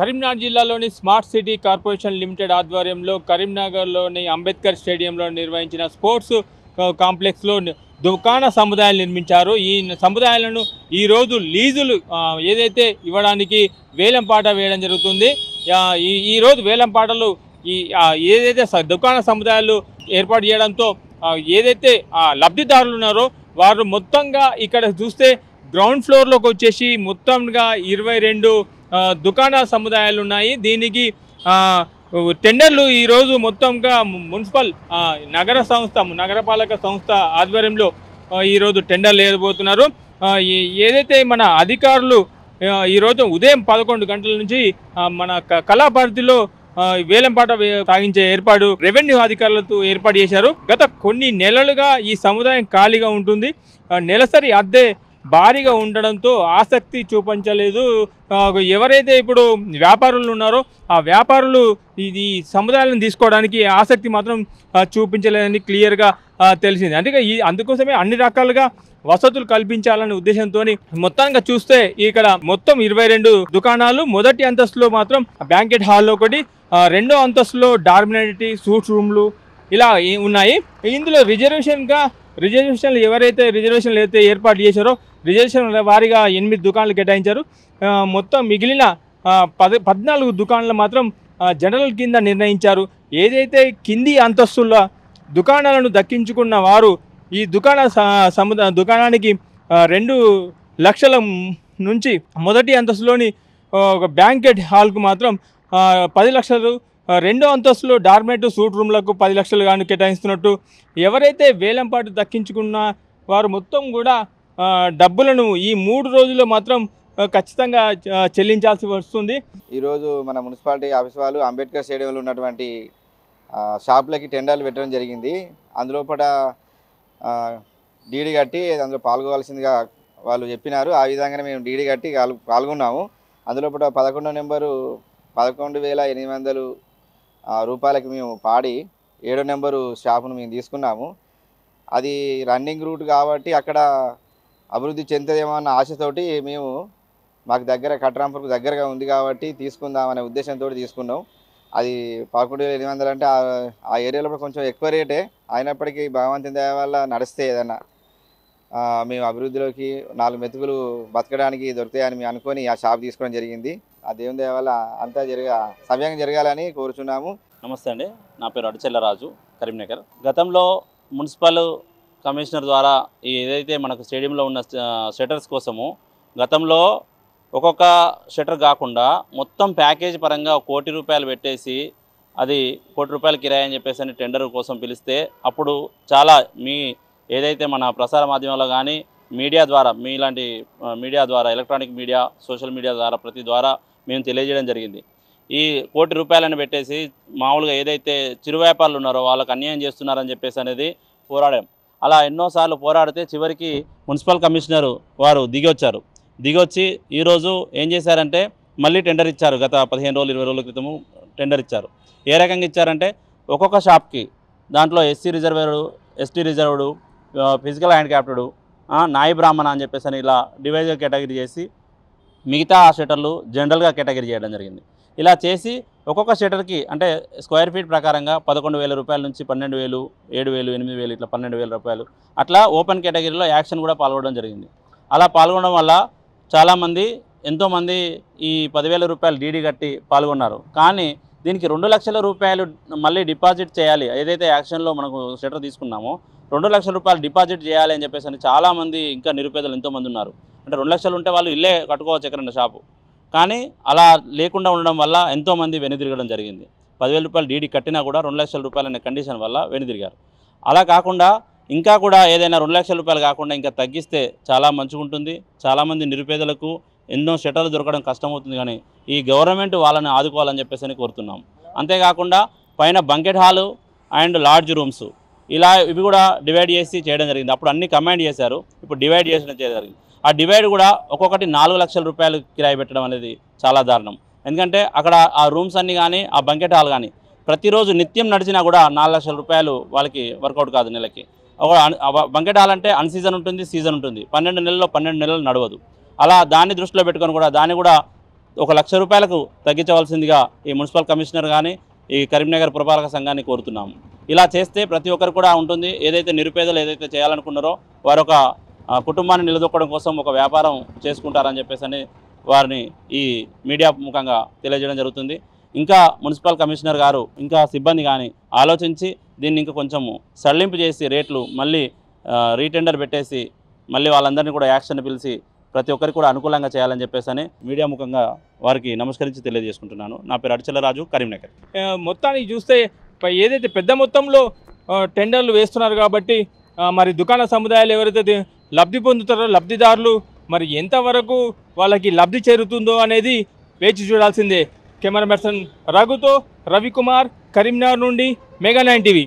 కరీంనగర్ జిల్లాలోని smart city corporation limited ఆధ్వర్యంలో కరీంనగర్లోని అంబేద్కర్ స్టేడియంలో నిర్వహించిన స్పోర్ట్స్ కాంప్లెక్స్లో దుకాణ సముదాయాలు నిర్మించారు. ఈ సముదాయాలను ఈరోజు లీజులు ఏదైతే ఇవ్వడానికి వేలంపాట వేయడం జరుగుతుంది. ఈరోజు వేలంపాటలు ఏదైతే దుకాణ సముదాయాలు ఏర్పాటు చేయడంతో ఏదైతే లబ్ధిదారులు ఉన్నారో వారు మొత్తంగా ఇక్కడ చూస్తే గ్రౌండ్ ఫ్లోర్లోకి వచ్చేసి మొత్తంగా 22 దుకాణ సముదాయాలు ఉన్నాయి. దీనికి టెండర్లు ఈరోజు మొత్తంగా మున్సిపల్ నగరపాలక సంస్థ ఆధ్వర్యంలో ఈరోజు టెండర్లు వేయబోతున్నారు. ఏదైతే మన అధికారులు ఈరోజు ఉదయం 11 గంటల నుంచి మన కళాభారతిలో వేలంపాట సాగించే ఏర్పాటు రెవెన్యూ అధికారులతో ఏర్పాటు చేశారు. గత కొన్ని నెలలుగా ఈ సముదాయం ఖాళీగా ఉంటుంది. నెలసరి అద్దె భారీగా ఉండడంతో ఆసక్తి చూపించలేదు. ఎవరైతే ఇప్పుడు వ్యాపారులు ఉన్నారో ఆ వ్యాపారులు ఈ సముదాయాలను తీసుకోవడానికి ఆసక్తి మాత్రం చూపించలేదని క్లియర్గా తెలిసింది. అందుకోసమే అన్ని రకాలుగా వసతులు కల్పించాలనే ఉద్దేశంతో మొత్తంగా చూస్తే ఇక్కడ మొత్తం 22 దుకాణాలు. మొదటి అంతస్తులో మాత్రం బ్యాంకెట్ హాల్ ఒకటి, రెండో అంతస్తులో డార్మినేటరీ సూట్ రూమ్లు ఇలా ఉన్నాయి. ఇందులో రిజర్వేషన్లు ఎవరైతే రిజర్వేషన్లు అయితే ఏర్పాటు చేశారో రిజర్వేషన్ల వారీగా 8 దుకాణాలు కేటాయించారు. మొత్తం మిగిలిన 14 దుకాణాలు మాత్రం జనరల్ కింద నిర్ణయించారు. ఏదైతే కింది అంతస్తుల దుకాణాలను దక్కించుకున్న వారు ఈ దుకాణానికి 2 లక్షల నుంచి మొదటి అంతస్తులోని ఒక బ్యాంకెట్ హాల్కు మాత్రం 10 లక్షలు, రెండో అంతస్తులో డార్మినేటరీ సూట్ రూమ్లకు 10 లక్షలు గాను కేటాయిస్తున్నట్టు ఎవరైతే వేలంపాటు దక్కించుకున్న వారు మొత్తం కూడా డబ్బులను ఈ 3 రోజుల్లో మాత్రం ఖచ్చితంగా చెల్లించాల్సి వస్తుంది. ఈరోజు మన మున్సిపాలిటీ ఆఫీస్ వాళ్ళు అంబేద్కర్ స్టేడియంలో ఉన్నటువంటి షాపులకి టెండర్లు పెట్టడం జరిగింది. అందులో డీడీ కట్టి అందులో పాల్గొవాల్సిందిగా వాళ్ళు చెప్పినారు. ఆ విధంగానే మేము డీడీ కట్టి పాల్గొన్నాము. అందులో 11వ నెంబరు 11,800 రూపాయలకి మేము పాడి 7వ నెంబరు షాపును మేము తీసుకున్నాము. అది రన్నింగ్ రూట్ కాబట్టి అక్కడ అభివృద్ధి చెందుతుందేమో అన్న ఆశతోటి మేము మాకు కట్రాంపూర్కు దగ్గరగా ఉంది కాబట్టి తీసుకుందామనే ఉద్దేశంతో తీసుకున్నాం. అది 11,800 అంటే ఆ ఏరియాలో కొంచెం ఎక్కువ రేటే అయినప్పటికీ భగవంతుని దయ వల్ల నడిస్తే ఏదన్నా మేము అభివృద్ధిలోకి 4 మెతుకులు బతకడానికి దొరుకుతాయని మేము అనుకొని ఆ షాప్ తీసుకోవడం జరిగింది. ఆ దేవుని దయ వల్ల అంతా సమయంగా జరగాలని కోరుచున్నాము. నమస్తే అండి, నా పేరు అడిచెల్లరాజు, కరీంనగర్. గతంలో మున్సిపల్ కమిషనర్ ద్వారా ఏదైతే మనకు స్టేడియంలో ఉన్న షట్టర్స్ కోసము గతంలో ఒక్కొక్క షట్టర్ కాకుండా మొత్తం ప్యాకేజ్ పరంగా 1 కోటి రూపాయలు పెట్టేసి అది 1 కోటి రూపాయల కిరాయి అని చెప్పేసి అని టెండర్ కోసం పిలిస్తే అప్పుడు చాలా ఏదైతే మన ప్రసార మాధ్యమాల్లో కానీ మీడియా ద్వారా మీలాంటి మీడియా ద్వారా ఎలక్ట్రానిక్ మీడియా సోషల్ మీడియా ద్వారా ప్రతి ద్వారా మేము తెలియజేయడం జరిగింది. ఈ 1 కోటి రూపాయలను పెట్టేసి మామూలుగా ఏదైతే చిరు వ్యాపారులు ఉన్నారో వాళ్ళకి అన్యాయం చేస్తున్నారని చెప్పేసి అనేది పోరాడాం. అలా ఎన్నోసార్లు పోరాడితే చివరికి మున్సిపల్ కమిషనరు వారు దిగొచ్చి ఈరోజు ఏం చేశారంటే మళ్ళీ టెండర్ ఇచ్చారు. గత 15 రోజులు 20 రోజుల క్రితము టెండర్ ఇచ్చారు. ఏ రకంగా ఇచ్చారంటే ఒక్కొక్క షాప్కి దాంట్లో SC reserved, ST reserved, physical handicapped, నాయి బ్రాహ్మణ అని చెప్పేసి అని ఇలా డివైజ్గా కేటగిరీ చేసి మిగతా షట్టర్లు జనరల్గా కేటగిరీ చేయడం జరిగింది. ఇలా చేసి ఒక్కొక్క షట్టర్కి అంటే స్క్వేర్ ఫీట్ ప్రకారంగా 11,000 రూపాయల నుంచి 12,000, 7,000, 8,000 ఇట్లా 12,000 రూపాయలు అట్లా ఓపెన్ కేటగిరీలో యాక్షన్ కూడా పాల్గొనడం జరిగింది. అలా పాల్గొనడం వల్ల చాలామంది ఎంతోమంది ఈ 10,000 రూపాయలు డీడీ కట్టి పాల్గొన్నారు. కానీ దీనికి 2 లక్షల రూపాయలు మళ్ళీ డిపాజిట్ చేయాలి. ఏదైతే యాక్షన్లో మనకు షట్టర్ తీసుకున్నామో 2 లక్షల రూపాయలు డిపాజిట్ చేయాలి అని చెప్పేసి అని చాలామంది ఇంకా నిరుపేదలు ఎంతోమంది ఉన్నారు. అంటే 2 లక్షలు ఉంటే వాళ్ళు ఇల్లే కట్టుకోవచ్చు ఎక్కడన్నా షాపు. కానీ అలా లేకుండా ఉండడం వల్ల ఎంతోమంది వెనుదిరగడం జరిగింది. 10,000 రూపాయలు డీడీ కట్టినా కూడా 2 లక్షల రూపాయలు అనే కండిషన్ వల్ల వెనుదిరిగారు. అలా కాకుండా ఇంకా కూడా ఏదైనా 2 లక్షల రూపాయలు కాకుండా ఇంకా తగ్గిస్తే చాలా మంచిగా ఉంటుంది. చాలామంది నిరుపేదలకు ఎన్నో షట్టర్లు దొరకడం కష్టమవుతుంది. కానీ ఈ గవర్నమెంట్ వాళ్ళని ఆదుకోవాలని చెప్పేసి అని కోరుతున్నాం. అంతేకాకుండా పైన banquet hall and lodge rooms ఇలా ఇవి కూడా డివైడ్ చేసి చేయడం జరిగింది. అప్పుడు అన్ని కమాండ్ చేశారు, ఇప్పుడు డివైడ్ చేయడం జరిగింది. ఆ డివైడ్ కూడా ఒక్కొక్కటి 4 లక్షల రూపాయలు కిరాయి పెట్టడం అనేది చాలా దారుణం. ఎందుకంటే అక్కడ ఆ రూమ్స్ అన్నీ కానీ ఆ బంకెట్ హాల్ కానీ ప్రతిరోజు నిత్యం నడిచినా కూడా 4 లక్షల రూపాయలు వాళ్ళకి వర్కౌట్ కాదు నెలకి. బంకెట్ హాల్ అంటే అన్ సీజన్ ఉంటుంది, సీజన్ ఉంటుంది. 12 నెలల్లో 12 నెలలు నడవదు. అలా దాన్ని దృష్టిలో పెట్టుకొని కూడా దాన్ని కూడా 1,00,000 తగ్గించవలసిందిగా ఈ మున్సిపల్ కమిషనర్ కానీ ఈ కరీంనగర్ పురపాలక సంఘాన్ని కోరుతున్నాము. ఇలా చేస్తే ప్రతి ఒక్కరు కూడా ఉంటుంది. ఏదైతే నిరుపేదలు ఏదైతే చేయాలనుకున్నారో వారు ఒక కుటుంబాన్ని నిలదొక్కడం కోసం ఒక వ్యాపారం చేసుకుంటారని చెప్పేసి వారిని ఈ మీడియా ముఖంగా తెలియజేయడం జరుగుతుంది. ఇంకా మున్సిపల్ కమిషనర్ గారు ఇంకా సిబ్బంది కానీ ఆలోచించి దీన్ని ఇంకా కొంచెం సడలింపు చేసి రేట్లు మళ్ళీ రీటెండర్ పెట్టేసి మళ్ళీ వాళ్ళందరినీ కూడా యాక్షన్ పిలిచి ప్రతి ఒక్కరికి కూడా అనుకూలంగా చేయాలని చెప్పేసి మీడియా ముఖంగా వారికి నమస్కరించి తెలియజేసుకుంటున్నాను. నా పేరు అడిచెల్ల రాజు, కరీంనగర్. మొత్తానికి చూస్తే ఏదైతే పెద్ద మొత్తంలో టెండర్లు వేస్తున్నారు కాబట్టి మరి దుకాణ సముదాయాలు ఎవరైతే లబ్ధి పొందుతారో లబ్ధిదారులు మరి ఎంతవరకు వాళ్ళకి లబ్ధి చేరుతుందో అనేది వేచి చూడాల్సిందే. కెమెరా పర్సన్ రఘుతో రవికుమార్, కరీంనగర్ నుండి మెగా 9 టీవీ.